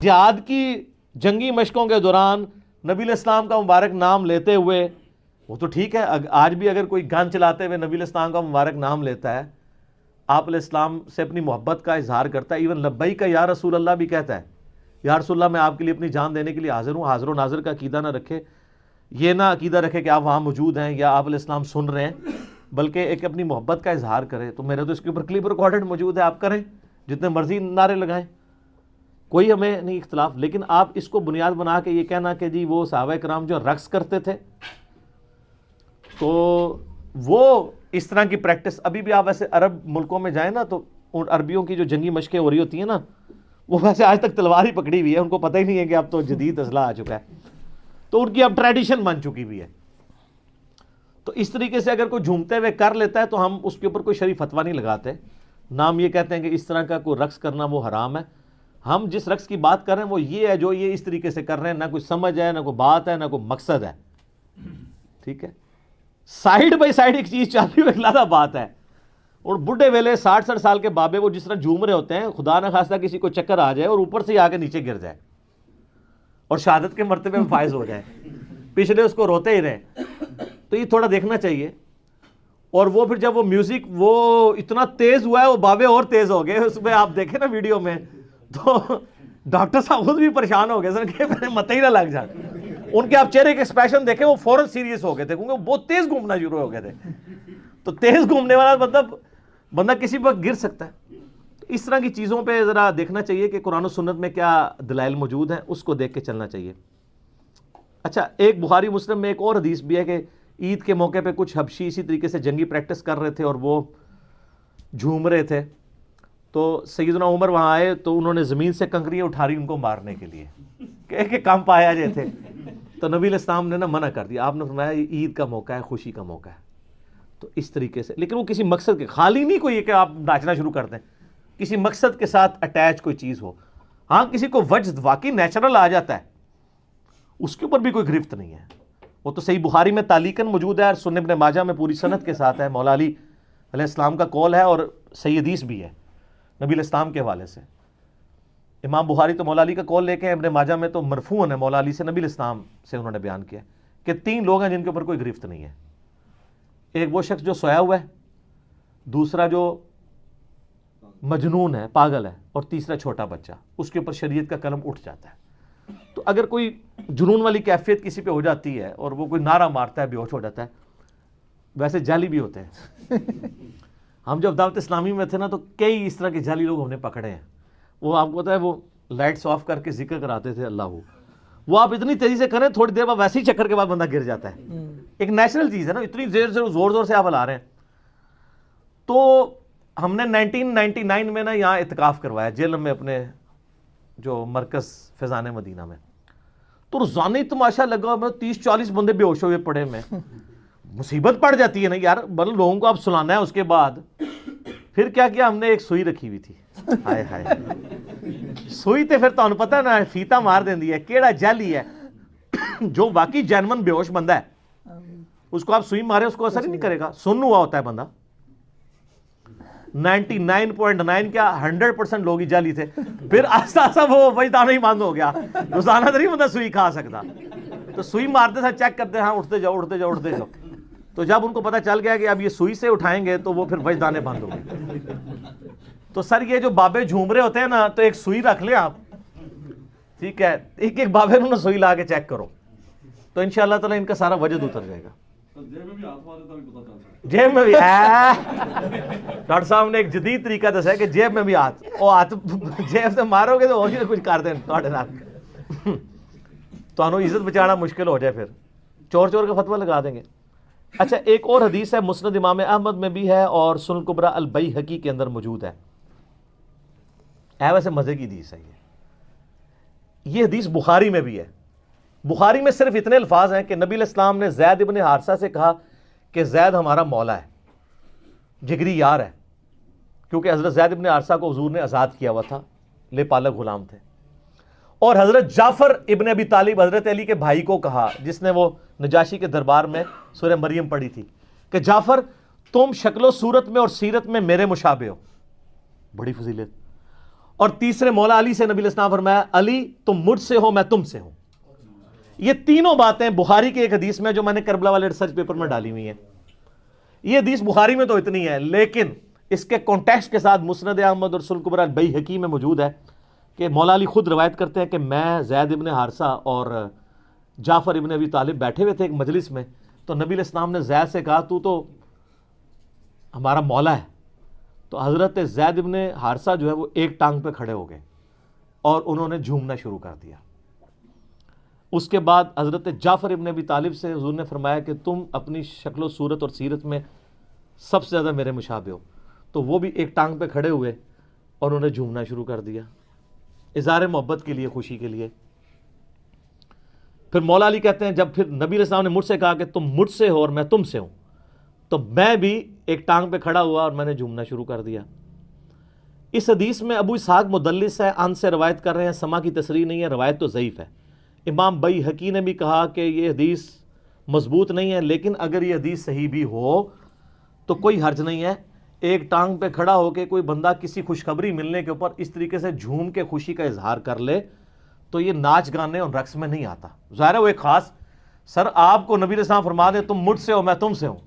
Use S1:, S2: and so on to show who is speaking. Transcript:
S1: جہاد کی جنگی مشقوں کے دوران نبی علیہ السلام کا مبارک نام لیتے ہوئے، وہ تو ٹھیک ہے، آج بھی اگر کوئی گن چلاتے ہوئے نبی علیہ السلام کا مبارک نام لیتا ہے، آپ علیہ السلام سے اپنی محبت کا اظہار کرتا ہے، ایون لبیک کا یا رسول اللہ بھی کہتا ہے، یا رسول اللہ میں آپ کے لیے اپنی جان دینے کے لیے حاضر ہوں، حاضر و ناظر کا عقیدہ نہ رکھے، یہ نہ عقیدہ رکھے کہ آپ وہاں موجود ہیں یا آپ علیہ السلام سن رہے ہیں، بلکہ ایک اپنی محبت کا اظہار کرے. تو میرے تو اس کے اوپر کلپ ریکارڈڈ موجود ہے، آپ کریں جتنے مرضی نعرے لگائیں، کوئی ہمیں نہیں اختلاف. لیکن آپ اس کو بنیاد بنا کے یہ کہنا کہ جی وہ صحابہ کرام جو رقص کرتے تھے، تو وہ اس طرح کی پریکٹس ابھی بھی آپ ایسے عرب ملکوں میں جائیں نا، تو ان عربیوں کی جو جنگی مشقیں ہو رہی ہوتی ہیں نا، وہ ویسے آج تک تلوار ہی پکڑی ہوئی ہے، ان کو پتہ ہی نہیں ہے کہ اب تو جدید اسلحہ آ چکا ہے، تو ان کی اب ٹریڈیشن بن چکی ہوئی ہے. تو اس طریقے سے اگر کوئی جھومتے ہوئے کر لیتا ہے تو ہم اس کے اوپر کوئی شرعی فتویٰ نہیں لگاتے، نام یہ کہتے ہیں کہ اس طرح کا کوئی رقص کرنا وہ حرام ہے. ہم جس رقص کی بات کر رہے ہیں وہ یہ ہے جو یہ اس طریقے سے کر رہے ہیں، نہ کوئی سمجھ ہے، نہ کوئی بات ہے، نہ کوئی مقصد ہے. ٹھیک ہے، سائیڈ بائی سائیڈ ایک چیز چل رہی ہو، ایک علیحدہ بات ہے. اور بڈھے ویلے 60 سال کے بابے وہ جس طرح جھوم رہے ہوتے ہیں، خدا نہ خواستہ کسی کو چکر آ جائے اور اوپر سے آ کے نیچے گر جائے اور شہادت کے مرتبے میں فائز ہو جائے، پچھلے اس کو روتے ہی رہیں. تو یہ تھوڑا دیکھنا چاہیے. اور وہ پھر جب وہ میوزک وہ اتنا تیز ہوا ہے، وہ بابے اور تیز ہو گئے، اس میں آپ دیکھیں نا ویڈیو میں، تو ڈاکٹر صاحب خود بھی پریشان ہو گئے سر کہ میرے متے ہی نہ لگ جائیں. ان کے آپ چہرے کے ایکسپریشن دیکھیں، وہ فوراً سیریس ہو گئے تھے کیونکہ وہ بہت تیز گھومنا شروع ہو گئے تھے. تو تیز گھومنے والا بندہ کسی وقت گر سکتا ہے. اس طرح کی چیزوں پہ ذرا دیکھنا چاہیے کہ قرآن و سنت میں کیا دلائل موجود ہیں، اس کو دیکھ کے چلنا چاہیے. اچھا، ایک بخاری مسلم میں ایک اور حدیث بھی ہے کہ عید کے موقع پہ کچھ حبشی اسی طریقے سے جنگی پریکٹس کر رہے تھے اور وہ جھوم رہے تھے. تو سیدنا عمر وہاں آئے تو انہوں نے زمین سے کنکریاں اٹھا رہی ان کو مارنے کے لیے کہ کم پایا جائے تھے. تو نبی علیہ السلام نے منع کر دیا. آپ نے فرمایا یہ عید کا موقع ہے، خوشی کا موقع ہے. تو اس طریقے سے، لیکن وہ کسی مقصد کے خالی نہیں کوئی کہ آپ ناچنا شروع کر دیں، کسی مقصد کے ساتھ اٹیچ کوئی چیز ہو. ہاں کسی کو وجد واقعی نیچرل آ جاتا ہے، اس کے اوپر بھی کوئی گرفت نہیں ہے. وہ تو صحیح بخاری میں تعلیقاً موجود ہے اور سنن ابن ماجہ میں پوری سند کے ساتھ ہے. مولا علی علیہ السلام کا قول ہے اور صحیح حدیث بھی ہے نبی علیہ السلام کے حوالے سے. امام بخاری تو مولا علی کا قول لے کے، ابن ماجہ میں تو مرفوعاً ہے، مولا علی سے نبی علیہ السلام سے انہوں نے بیان کیا کہ 3 لوگ ہیں جن کے اوپر کوئی گرفت نہیں ہے. ایک وہ شخص جو سویا ہوا ہے، دوسرا جو مجنون ہے، پاگل ہے، اور تیسرا چھوٹا بچہ. اس کے اوپر شریعت کا قلم اٹھ جاتا ہے. تو اگر کوئی جنون والی کیفیت کسی پہ ہو جاتی ہے اور وہ کوئی نعرہ مارتا ہے، بے ہوش ہو جاتا ہے. ویسے جعلی بھی ہوتے ہیں. ہم جب دعوت اسلامی میں تھے نا تو کئی اس طرح کے جعلی لوگ ہم نے پکڑے ہیں. وہ آپ کو پتا ہے وہ لائٹس آف کر کے ذکر کراتے تھے اللہ، وہ آپ اتنی تیزی سے کریں تھوڑی دیر بعد ویسے ہی چکر کے بعد بندہ گر جاتا ہے. ایک نیچرل چیز ہے نا، اتنی دیر سے زور زور سے آپ ہلا رہے ہیں. تو ہم نے 1999 میں نا یہاں اعتکاف کروایا جیل میں اپنے جو مرکز فیضان مدینہ میں. تو روزانہ تماشا لگا، میں 30-40 بندے بے ہوش ہوئے پڑے. میں مصیبت پڑ جاتی ہے نا یار، مطلب لوگوں کو آپ سلانا ہے. اس کے بعد پھر کیا کیا ہم نے، ایک سوئی رکھی ہوئی تھی. ہائے ہائے، سوئی تے پھر تمہیں پتہ نا فیتا مار دیندی ہے. کیڑا جعلی ہے جو واقعی جینون بے ہوش بندہ ہے، اس کو آپ سوئی مارے اس کو اثر ہی نہیں کرے گا، سن ہوا ہوتا ہے بندہ. 99.9 کیا 100% لوگ ہی جعلی تھے. پھر آہستہ آہستہ وہ وجدان ہی بند ہو گیا، روزانہ تو نہیں بندہ سوئی کھا سکتا. تو سوئی مارتے تھے، چیک کرتے ہاں اٹھتے جاؤ اٹھتے جاؤ اٹھتے جاؤ. تو جب ان کو پتہ چل گیا کہ اب یہ سوئی سے اٹھائیں گے تو وہ پھر وجدانے بند ہو گئے. تو سر یہ جو بابے جھوم رہے ہوتے ہیں نا، تو ایک سوئی رکھ لیں آپ، ٹھیک ہے، ایک ایک بابے نے سوئی لا کے چیک کرو تو انشاءاللہ تعالیٰ ان کا سارا وجد اتر جائے گا. جیب میں بھی ڈاکٹر صاحب نے ایک جدید طریقہ دسا ہے کہ جیب میں بھی ہاتھ، وہ ہاتھ جیب سے مارو گے تو اور کچھ کر دیں تو عزت بچانا مشکل ہو جائے، پھر چور چور کا فتویٰ لگا دیں گے. اچھا، ایک اور حدیث ہے مسند امام احمد میں بھی ہے اور سنن کبریٰ البیہقی کے اندر موجود ہے. ویسے مزے کی حدیث ہے یہ حدیث بخاری میں بھی ہے. بخاری میں صرف اتنے الفاظ ہیں کہ نبی علیہ السلام نے زید ابن حارثہ سے کہا کہ زید ہمارا مولا ہے، جگری یار ہے، کیونکہ حضرت زید ابن حارثہ کو حضور نے آزاد کیا ہوا تھا، لے پالک غلام تھے. اور حضرت جعفر ابن ابی طالب حضرت علی کے بھائی کو کہا، جس نے وہ نجاشی کے دربار میں سورہ مریم پڑھی تھی، کہ جعفر تم شکل و صورت میں اور سیرت میں میرے مشابہ ہو. بڑی فضیلت. اور تیسرے مولا علی سے نبی علیہ السلام فرمایا علی تم مجھ سے ہو میں تم سے ہوں. یہ تینوں باتیں بخاری کے ایک حدیث میں جو میں نے کربلا والے ریسرچ پیپر میں ڈالی ہوئی ہیں. یہ حدیث بخاری میں تو اتنی ہے لیکن اس کے کانٹیکسٹ کے ساتھ مسند احمد اور سنن کبری البیہقی میں موجود ہے کہ مولا علی خود روایت کرتے ہیں کہ میں زید ابن حارثہ اور جعفر ابن ابی طالب بیٹھے ہوئے تھے ایک مجلس میں, تو نبی علیہ السلام نے زید سے کہا تو ہمارا مولا ہے. تو حضرت زید ابن حارثہ جو ہے وہ ایک ٹانگ پہ کھڑے ہو گئے اور انہوں نے جھومنا شروع کر دیا. اس کے بعد حضرت جعفر ابن ابی طالب سے حضور نے فرمایا کہ تم اپنی شکل و صورت اور سیرت میں سب سے زیادہ میرے مشابہ ہو. تو وہ بھی ایک ٹانگ پہ کھڑے ہوئے اور انہوں نے جھومنا شروع کر دیا اظہار محبت کے لیے, خوشی کے لیے. پھر مولا علی کہتے ہیں جب پھر نبی علیہ السلام نے مجھ سے کہا کہ تم مجھ سے ہو اور میں تم سے ہوں, تو میں بھی ایک ٹانگ پہ کھڑا ہوا اور میں نے جھومنا شروع کر دیا. اس حدیث میں ابو اسحاق مدلس ہے, ان سے روایت کر رہے ہیں, سما کی تصریح نہیں ہے, روایت تو ضعیف ہے. امام بیہقی نے بھی کہا کہ یہ حدیث مضبوط نہیں ہے, لیکن اگر یہ حدیث صحیح بھی ہو تو کوئی حرج نہیں ہے. ایک ٹانگ پہ کھڑا ہو کے کوئی بندہ کسی خوشخبری ملنے کے اوپر اس طریقے سے جھوم کے خوشی کا اظہار کر لے تو یہ ناچ گانے اور رقص میں نہیں آتا. ظاہر ہے وہ ایک خاص, سر آپ کو نبی علیہ السلام فرما دے تم مجھ سے ہو میں تم سے ہوں,